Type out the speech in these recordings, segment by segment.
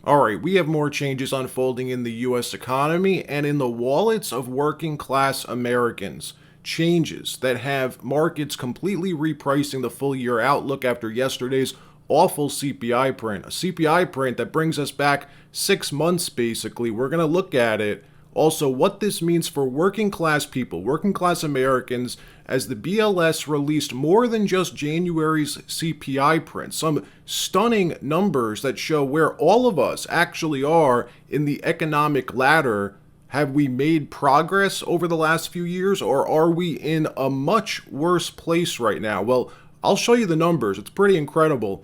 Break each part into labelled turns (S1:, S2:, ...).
S1: All right, we have more changes unfolding in the U.S. economy and in the wallets of working class Americans. Changes that have markets completely repricing the full year outlook after yesterday's awful CPI print. A CPI print that brings us back 6 months basically. We're going to look at it. Also, what this means for working class people, working class Americans, as the BLS released more than just January's CPI print. Some stunning numbers that show where all of us actually are in the economic ladder. Have we made progress over the last few years, or are we in a much worse place right now? Well, I'll show you the numbers. It's pretty incredible.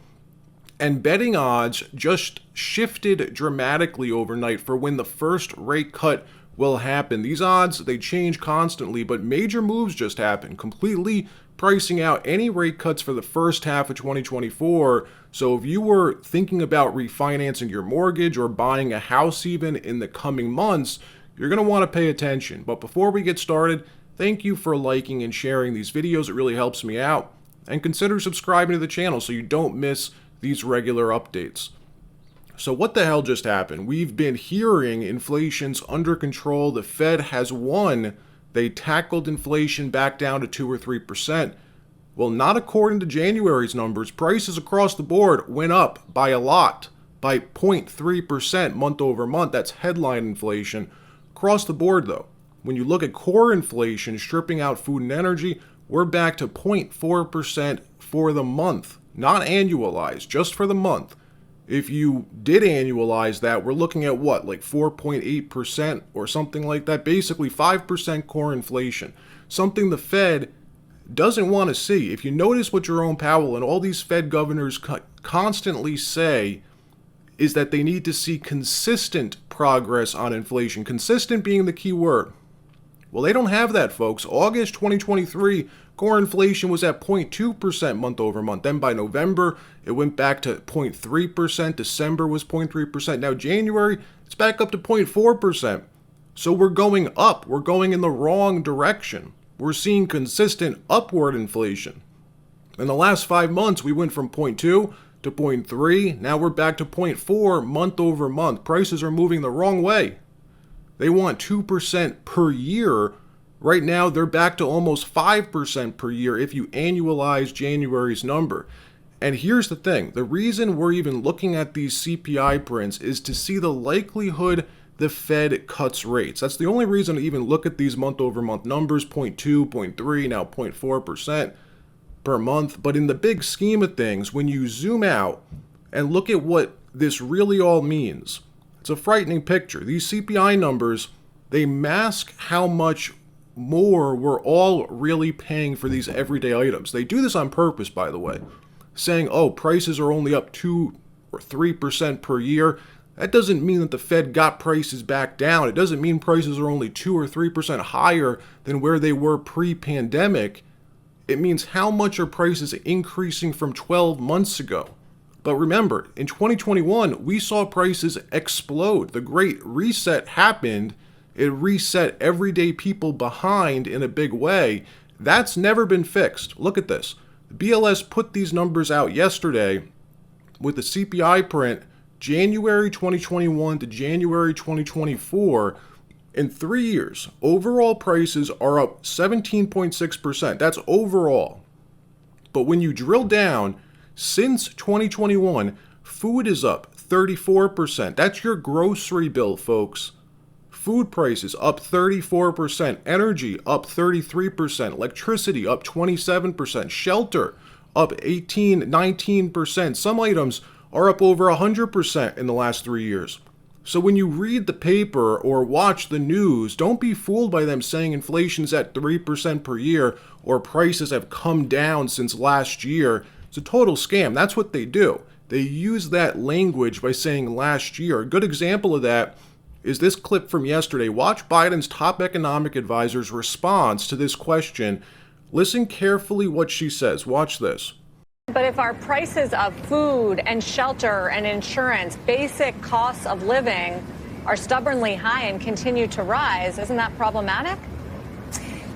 S1: And betting odds just shifted dramatically overnight for when the first rate cut will happen. These odds, they change constantly, but major moves just happened, completely pricing out any rate cuts for the first half of 2024. So if you were thinking about refinancing your mortgage or buying a house even in the coming months, you're going to want to pay attention. But before we get started, thank you for liking and sharing these videos. It really helps me out. And consider subscribing to the channel so you don't miss these regular updates. So what the hell just happened? We've been hearing inflation's under control. The Fed has won. They tackled inflation back down to 2 or 3%. Well, not according to January's numbers. Prices across the board went up by a lot, by 0.3% month over month. That's headline inflation. Across the board, though, when you look at core inflation, stripping out food and energy, we're back to 0.4% for the month, not annualized, just for the month. If you did annualize that, we're looking at what, like 4.8% or something like that, basically 5% core inflation, something the Fed doesn't want to see. If you notice what Jerome Powell and all these Fed governors constantly say is that they need to see consistent progress on inflation, consistent being the key word. Well, they don't have that, folks. August 2023, core inflation was at 0.2% month over month. Then by November, it went back to 0.3%. December was 0.3%. Now January, it's back up to 0.4%. So we're going up. We're going in the wrong direction. We're seeing consistent upward inflation. In the last 5 months, we went from 0.2 to 0.3. Now we're back to 0.4 month over month. Prices are moving the wrong way. They want 2% per year. Right now, they're back to almost 5% per year if you annualize January's number. And here's the thing. The reason we're even looking at these CPI prints is to see the likelihood the Fed cuts rates. That's the only reason to even look at these month-over-month numbers, 0.2, 0.3, now 0.4% per month. But in the big scheme of things, when you zoom out and look at what this really all means, it's a frightening picture. These CPI numbers, they mask how much more we're all really paying for these everyday items. They do this on purpose, by the way, saying, oh, prices are only up 2 or 3% per year. That doesn't mean that the Fed got prices back down. It doesn't mean prices are only 2 or 3% higher than where they were pre-pandemic. It means how much are prices increasing from 12 months ago. But remember, in 2021, we saw prices explode. The Great Reset happened. It reset everyday people behind in a big way. That's never been fixed. Look at this. The BLS put these numbers out yesterday with the CPI print, January 2021 to January 2024. In 3 years, overall prices are up 17.6%. That's overall. But when you drill down, since 2021, food is up 34%. That's your grocery bill, folks. Food prices up 34%. Energy up 33%. Electricity up 27%. Shelter up 18, 19%. Some items are up over 100% in the last 3 years. So when you read the paper or watch the news, don't be fooled by them saying inflation's at 3% per year or prices have come down since last year. It's a total scam. That's what they do. They use that language by saying last year. A good example of that is this clip from yesterday. Watch Biden's top economic advisor's response to this question. Listen carefully what she says. Watch this.
S2: But if our prices of food and shelter and insurance, basic costs of living, are stubbornly high and continue to rise, isn't that problematic?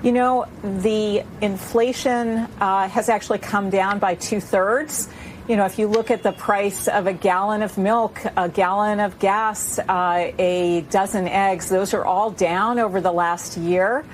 S3: You know, the inflation has actually come down by 2/3.
S2: if you look at the price of a gallon of milk, a gallon of gas, a dozen eggs, those are all down over the last year.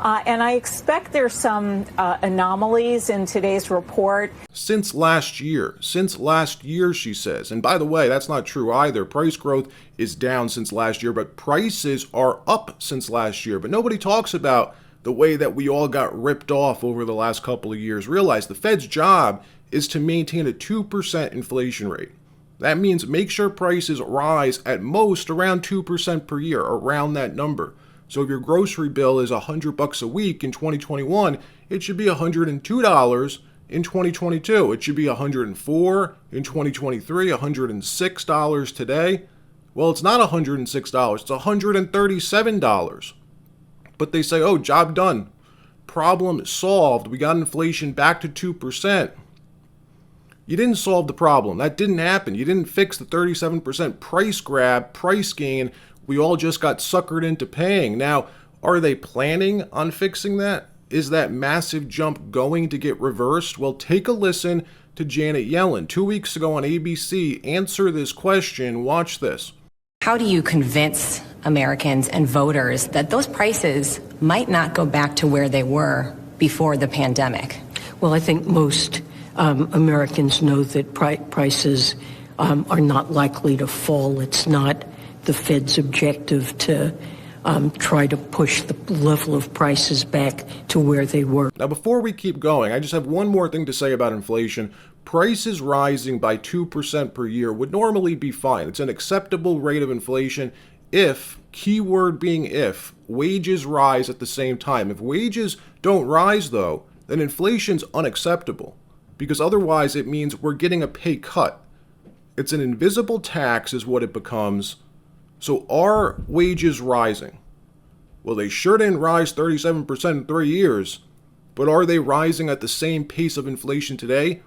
S2: And I expect there's some anomalies in today's report.
S1: Since last year, she says. And by the way, that's not true either. Price growth is down since last year, but prices are up since last year. But nobody talks about the way that we all got ripped off over the last couple of years. Realize the Fed's job is to maintain a 2% inflation rate. That means make sure prices rise at most around 2% per year, around that number. So if your grocery bill is $100 a week in 2021, it should be $102 in 2022. It should be $104 in 2023, $106 today. Well, it's not $106, it's $137. But they say, oh, job done. Problem solved. We got inflation back to 2%. You didn't solve the problem. That didn't happen. You didn't fix the 37% price grab, price gain we all just got suckered into paying. Now, are they planning on fixing that? Is that massive jump going to get reversed? Well, take a listen to Janet Yellen 2 weeks ago on ABC. Answer this question. Watch this.
S3: How do you convince Americans and voters that those prices might not go back to where they were before the pandemic?
S4: Well, I think most Americans know that prices are not likely to fall. It's not the Fed's objective to try to push the level of prices back to where they were.
S1: Now, before we keep going, I just have one more thing to say about inflation. Prices rising by 2% per year would normally be fine. It's an acceptable rate of inflation if, keyword being if, wages rise at the same time. If wages don't rise, though, then inflation's unacceptable, because otherwise it means we're getting a pay cut. It's an invisible tax is what it becomes. So are wages rising? Well, they sure didn't rise 37% in 3 years, but are they rising at the same pace of inflation today?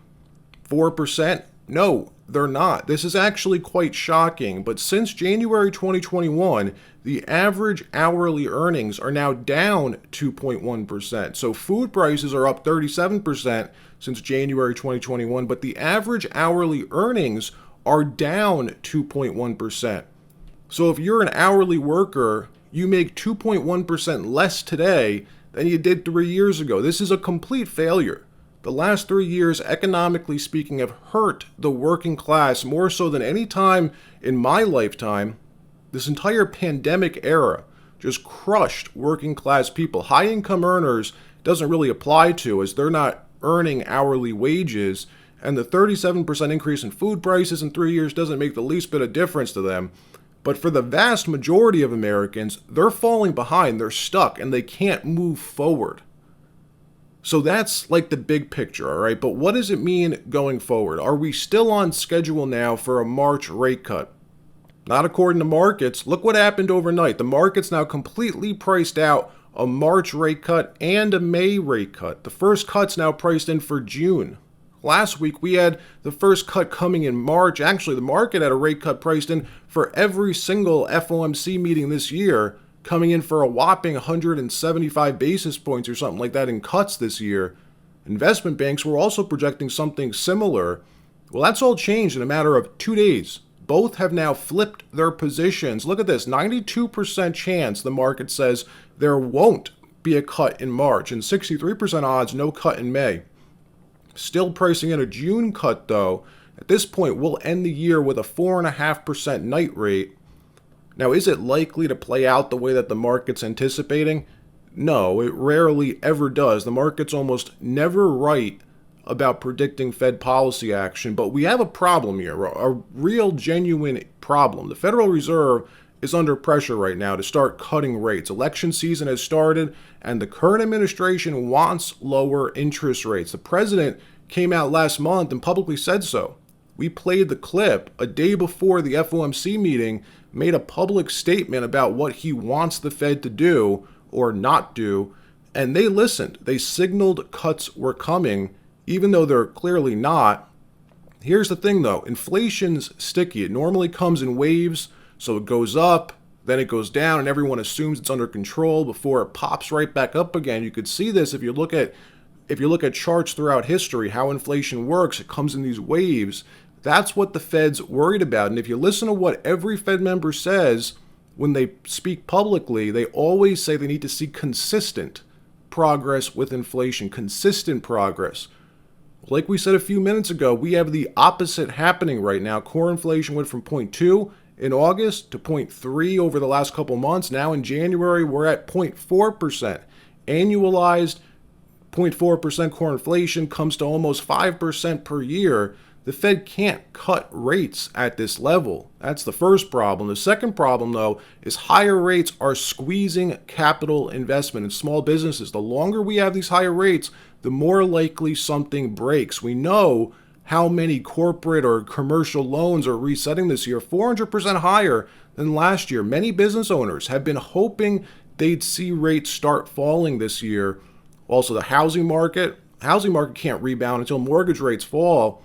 S1: 4%? No, they're not. This is actually quite shocking, but since January 2021, the average hourly earnings are now down 2.1%. So food prices are up 37% since January 2021, but the average hourly earnings are down 2.1%. So if you're an hourly worker, you make 2.1% less today than you did 3 years ago. This is a complete failure. The last 3 years, economically speaking, have hurt the working class more so than any time in my lifetime. This entire pandemic era just crushed working class people. High income earners doesn't really apply to, as they're not earning hourly wages, and the 37% increase in food prices in 3 years doesn't make the least bit of difference to them. But for the vast majority of Americans, they're falling behind, they're stuck, and they can't move forward. So that's like the big picture, all right? But what does it mean going forward? Are we still on schedule now for a March rate cut? Not according to markets. Look what happened overnight. The market's now completely priced out a March rate cut and a May rate cut. The first cut's now priced in for June. Last week, we had the first cut coming in March. Actually, the market had a rate cut priced in for every single FOMC meeting this year, coming in for a whopping 175 basis points or something like that in cuts this year. Investment banks were also projecting something similar. Well, that's all changed in a matter of 2 days. Both have now flipped their positions. Look at this, 92% chance the market says there won't be a cut in March, and 63% odds no cut in May. Still pricing in a June cut, though. At this point, we'll end the year with a 4.5% night rate. Now, is it likely to play out the way that the market's anticipating? No, it rarely ever does. The market's almost never right about predicting Fed policy action, but we have a problem here, a real genuine problem. The Federal Reserve is under pressure right now to start cutting rates. Election season has started, and the current administration wants lower interest rates. The president came out last month and publicly said so. We played the clip a day before the FOMC meeting, made a public statement about what he wants the Fed to do or not do, and they listened. They signaled cuts were coming, even though they're clearly not. Here's the thing, though. Inflation's sticky. It normally comes in waves, so it goes up, then it goes down, and everyone assumes it's under control before it pops right back up again. You could see this if you look at if you look at charts throughout history, how inflation works, it comes in these waves. That's what the Fed's worried about. And if you listen to what every Fed member says when they speak publicly, they always say they need to see consistent progress with inflation, consistent progress. Like we said a few minutes ago, we have the opposite happening right now. Core inflation went from 0.2 in August to 0.3 over the last couple months. Now in January, we're at 0.4%. Annualized 0.4% core inflation comes to almost 5% per year. The Fed can't cut rates at this level. That's the first problem. The second problem, though, is higher rates are squeezing capital investment in small businesses. The longer we have these higher rates, the more likely something breaks. We know how many corporate or commercial loans are resetting this year, 400% higher than last year. Many business owners have been hoping they'd see rates start falling this year. Also, the housing market can't rebound until mortgage rates fall.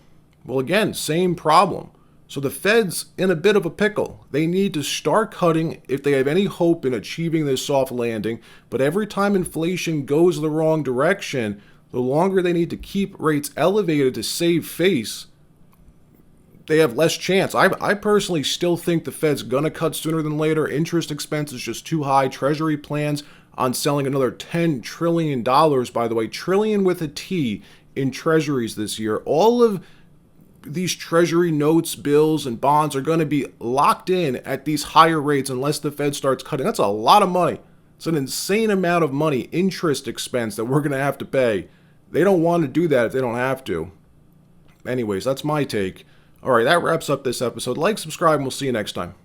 S1: Well, again, same problem. So the Fed's in a bit of a pickle. They need to start cutting if they have any hope in achieving this soft landing. But every time inflation goes the wrong direction, the longer they need to keep rates elevated to save face, they have less chance. I personally still think the Fed's going to cut sooner than later. Interest expense is just too high. Treasury plans on selling another $10 trillion, by the way, trillion with a T, in treasuries this year. All of these treasury notes, bills, and bonds are going to be locked in at these higher rates unless the Fed starts cutting. That's a lot of money. It's an insane amount of money, interest expense that we're going to have to pay. They don't want to do that if they don't have to. Anyways, that's my take. All right, that wraps up this episode. Like, subscribe, and we'll see you next time.